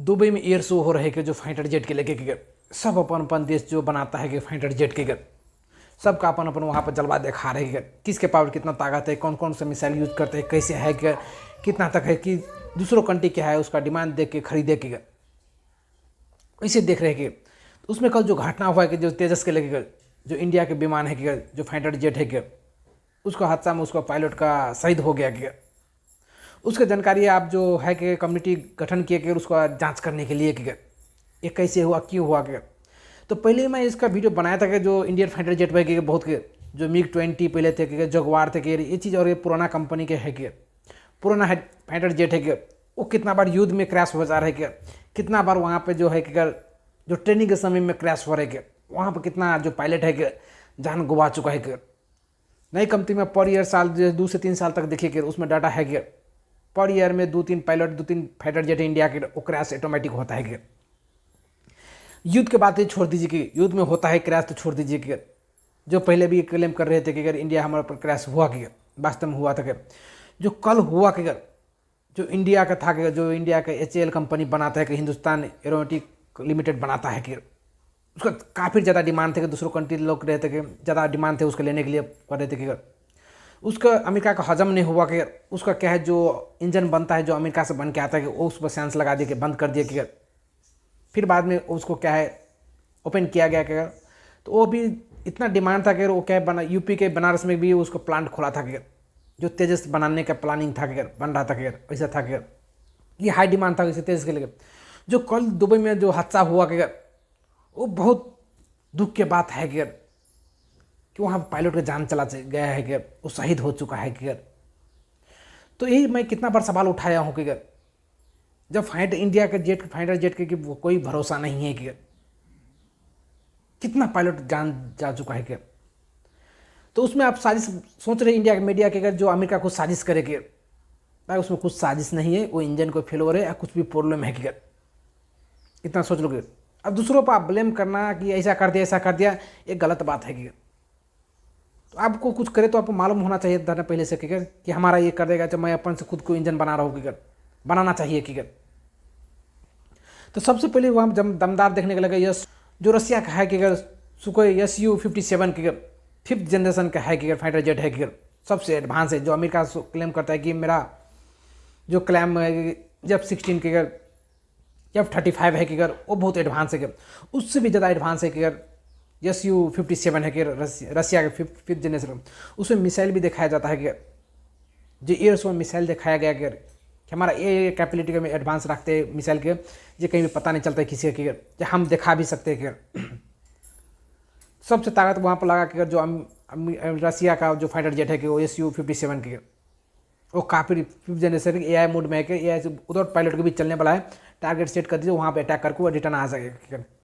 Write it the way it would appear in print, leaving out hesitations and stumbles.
Dubai में air show हो रहे कि जो फाइटर जेट के लेके के सब अपन अपन देश जो बनाता है कि फाइटर जेट के सबका अपन अपन वहाँ पर जलवा दिखा रहे हैं कि किसके पावर कितना ताकत है, कौन कौन सा मिसाइल यूज करते हैं, कैसे है कि कितना तक है, कि दूसरों कंट्री क्या है उसका डिमांड देख के खरीदे के इसे देख रहे हैं कि उसमें कल जो घटना हुआ है कि जो तेजस के लेके जो इंडिया के विमान है कि जो फाइटर जेट है कि उसका हादसा में उसका पायलट का शहीद हो गया कि उसका जानकारी आप जो है कि कम्युनिटी गठन किए कि उसका जांच करने के लिए कि ये कैसे हुआ, क्यों हुआ कि तो पहले मैं इसका वीडियो बनाया था कि जो इंडियन फाइटर जेट है कि बहुत के जो MiG-20 पहले थे कि जगुआर थे कि ये चीज़, और ये पुराना कंपनी के है कि पुराना है फाइटर जेट है कि वो कितना बार युद्ध में क्रैश हो जा रहा है कि कितना बार वहाँ पे जो है कि जो ट्रेनिंग के समय में क्रैश हो रहे कि वहाँ पर कितना जो पायलट है कि जान गंवा चुका है कि नई कंपनी में पर ईयर साल 2 से 3 साल तक देखिए कि उसमें डाटा है कि पर ईयर में 2-3 पायलट 2-3 फाइटर जेट इंडिया के वो क्रैश ऑटोमेटिक होता है कि युद्ध के बात छोड़ दीजिए कि युद्ध में होता है क्रैश, तो छोड़ दीजिए कि जो पहले भी क्लेम कर रहे थे कि अगर इंडिया हमारे पर क्रैश हुआ कि वास्तव में हुआ था कि जो कल हुआ कि जो इंडिया का था कि जो इंडिया का HAL कंपनी बनाता है कि हिंदुस्तान एरोनॉटिक लिमिटेड बनाता है कि उसका काफ़ी ज़्यादा डिमांड थे कि दूसरों कंट्री लोग रहते कि ज़्यादा डिमांड थे उसको लेने के लिए कर रहे थे कि उसका अमेरिका का हजम नहीं हुआ कि उसका क्या है जो इंजन बनता है जो अमेरिका से बन के आता है कि वो उस पर सेंस लगा दिए कि बंद कर दिए कि फिर बाद में उसको क्या है ओपन किया गया क्या, तो वो भी इतना डिमांड था कि वो क्या बना यूपी के बनारस में भी उसको प्लांट खोला था कि जो तेजस बनाने का प्लानिंग था कि बन रहा था कि ऐसा था कि ये हाई डिमांड था इसे तेजस के लिए। जो कल दुबई में जो हादसा हुआ कि वो बहुत दुख की बात है कि वहाँ पायलट का जान चला गया है कि वो शहीद हो चुका है कि तो यही मैं कितना बार सवाल उठाया हूँ कि जब इंडिया के फाइटर जेट के वो कोई भरोसा नहीं है कि कितना पायलट जान जा चुका है कि तो उसमें आप साजिश सोच रहे इंडिया के मीडिया के अगर जो अमेरिका को साजिश करे कि भाई उसमें कुछ साजिश नहीं है, वो इंजन को फेल है या कुछ भी प्रॉब्लम है कि इतना सोच लोगे। अब दूसरों पर आप ब्लेम करना कि ऐसा कर दिया ये गलत बात है कि तो आपको कुछ करे तो आपको मालूम होना चाहिए था पहले से कि हमारा ये कर देगा, जब मैं अपन से खुद को इंजन बना रहा हूँ कि बनाना चाहिए कि तो सबसे पहले वहाँ जब दमदार देखने के लगे यस जो रसिया का है कि सुखोई Su-57 की 5th जनरेशन का है कि फाइटर जेट है कि सबसे एडवांस है, जो अमेरिका क्लेम करता है कि मेरा जो क्लेम F-16 के F-35 है कि वो बहुत एडवांस है कि उससे भी ज़्यादा एडवांस है कि Su-57 है कि रसिया के 5th जनरेशन। उसमें मिसाइल भी दिखाया जाता है कि जो एयर शो में मिसाइल दिखाया गया कि हमारा ये कैपेबिलिटी में एडवांस रखते हैं मिसाइल के, ये कहीं भी पता नहीं चलता है किसी के हम दिखा भी सकते हैं कि सबसे ताकत वहाँ पर लगा कि जो रसिया का जो फाइटर जेट है कि वो Su-57 के वो काफ़ी 5th जनरेशन AI मोड में है कि AI से उधर पायलट के भी चलने वाला है, टारगेट सेट कर दीजिए वहाँ पर अटैक करके वो रिटर्न आ सके।